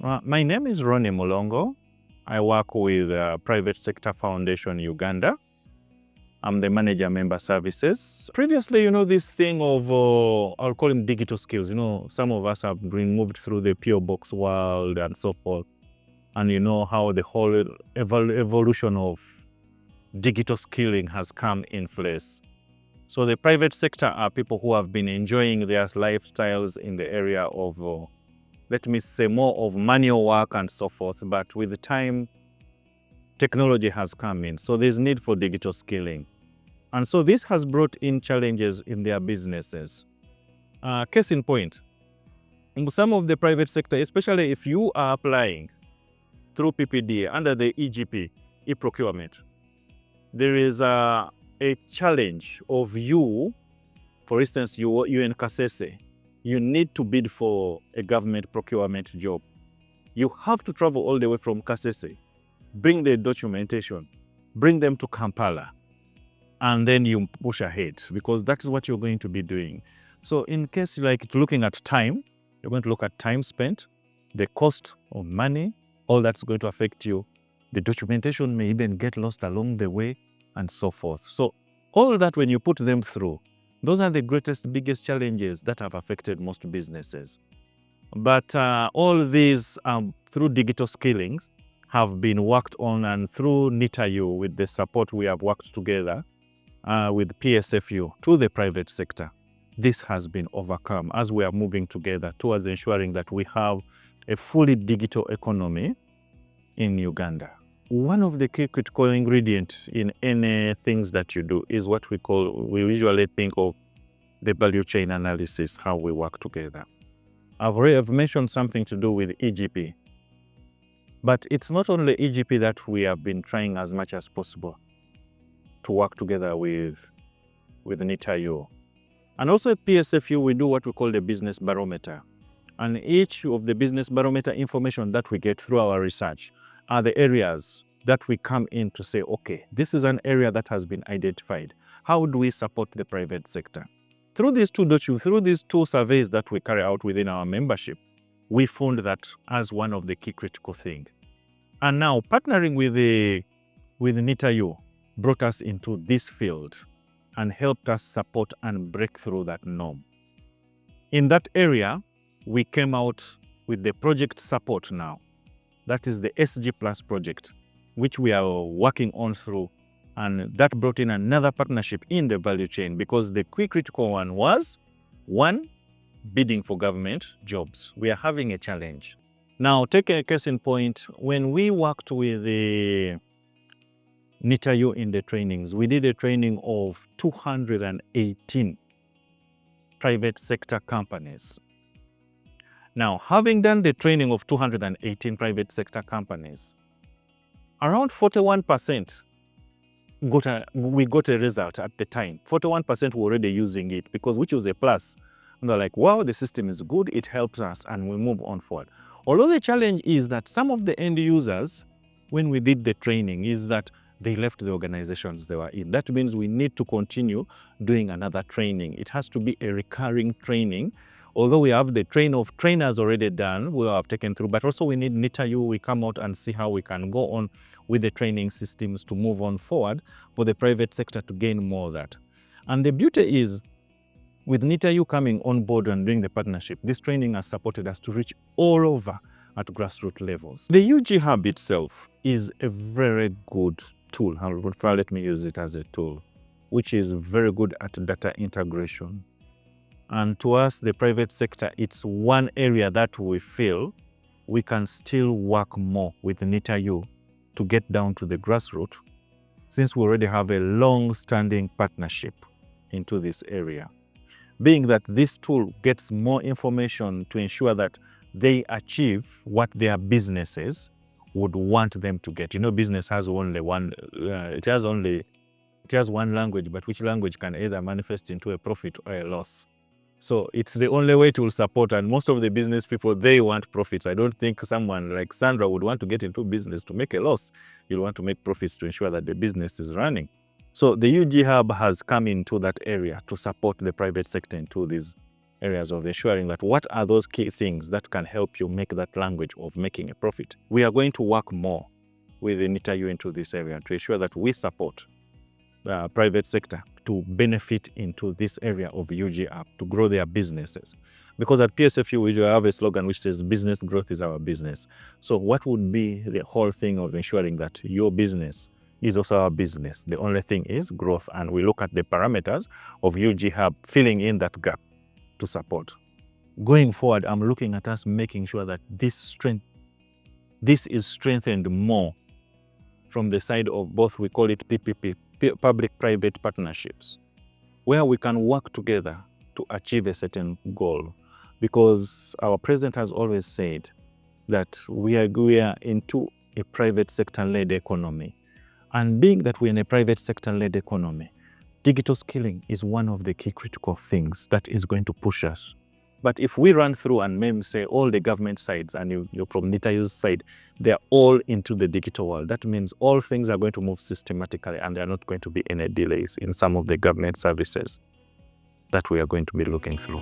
My name is Ronney Mulongo. I work with Private Sector Foundation Uganda. I'm the manager member services. Previously, this thing of, I'll call them digital skills. Some of us have been moved through the PO box world and so forth. And you know how the whole evolution of digital skilling has come in place. So the private sector are people who have been enjoying their lifestyles in the area of, let me say, more of manual work and so forth. But with the time, technology has come in. So there's need for digital skilling. And so this has brought in challenges in their businesses. Case in point, in some of the private sector, especially if you are applying through PPD under the EGP, e-procurement, there is a challenge of you, for instance, you in Kasese, you need to bid for a government procurement job. You have to travel all the way from Kasese, bring the documentation, bring them to Kampala, and then you push ahead because that's what you're going to be doing. So in case like looking at time, you're going to look at time spent, the cost of money, all that's going to affect you. The documentation may even get lost along the way and so forth. So all that when you put them through, those are the biggest challenges that have affected most businesses. But all these through digital skillings have been worked on, and through NITA-U with the support we have worked together with PSFU to the private sector. This has been overcome as we are moving together towards ensuring that we have a fully digital economy in Uganda. One of the key critical ingredients in any things that you do is what we usually think of the value chain analysis, how we work together. I've mentioned something to do with EGP, but it's not only EGP that we have been trying as much as possible to work together with NITA-U. And also at PSFU, we do what we call the business barometer. And each of the business barometer information that we get through our research are the areas that we come in to say, okay, this is an area that has been identified. How do we support the private sector? Through these two surveys that we carry out within our membership, we found that as one of the key critical things. And now partnering with NITA-U brought us into this field and helped us support and break through that norm. In that area, we came out with the project support now. That is the SG Plus project, which we are working on through. And that brought in another partnership in the value chain because the key critical one was, one, bidding for government jobs. We are having a challenge. Now, take a case in point. When we worked with the NITA-U in the trainings, we did a training of 218 private sector companies. Now, having done the training of 218 private sector companies, around 41% we got a result at the time. 41% were already using it which was a plus. And they're like, wow, the system is good, it helps us, and we move on forward. Although the challenge is that some of the end users, when we did the training, is that they left the organizations they were in. That means we need to continue doing another training. It has to be a recurring training. Although we have the trainers already done, we have taken through, but also we need NITA-U. We come out and see how we can go on with the training systems to move on forward for the private sector to gain more of that. And the beauty is, with NITA-U coming on board and doing the partnership, this training has supported us to reach all over at grassroots levels. The UGHub itself is a very good tool. Let me use it as a tool, which is very good at data integration. And to us, the private sector, it's one area that we feel we can still work more with NITA-U to get down to the grassroots, since we already have a long-standing partnership into this area. Being that this tool gets more information to ensure that they achieve what their businesses would want them to get. Business has only one, it has one language, but which language can either manifest into a profit or a loss. So it's the only way to support, and most of the business people, they want profits. I don't think someone like Sandra would want to get into business to make a loss. You'll want to make profits to ensure that the business is running. So the UGHub has come into that area to support the private sector into these areas of ensuring that what are those key things that can help you make that language of making a profit. We are going to work more with the NITA-U into this area to ensure that we support the private sector to benefit into this area of UGHub, to grow their businesses. Because at PSFU, we have a slogan which says, business growth is our business. So what would be the whole thing of ensuring that your business is also our business? The only thing is growth, and we look at the parameters of UGHub filling in that gap to support. Going forward, I'm looking at us making sure that this is strengthened more from the side of both, we call it PPP, public-private partnerships, where we can work together to achieve a certain goal. Because our president has always said that we are into a private sector-led economy. And being that we're in a private sector-led economy, digital skilling is one of the key critical things that is going to push us. But if we run through and maybe say all the government sides and you're from NITA-U's side, they're all into the digital world. That means all things are going to move systematically and there are not going to be any delays in some of the government services that we are going to be looking through.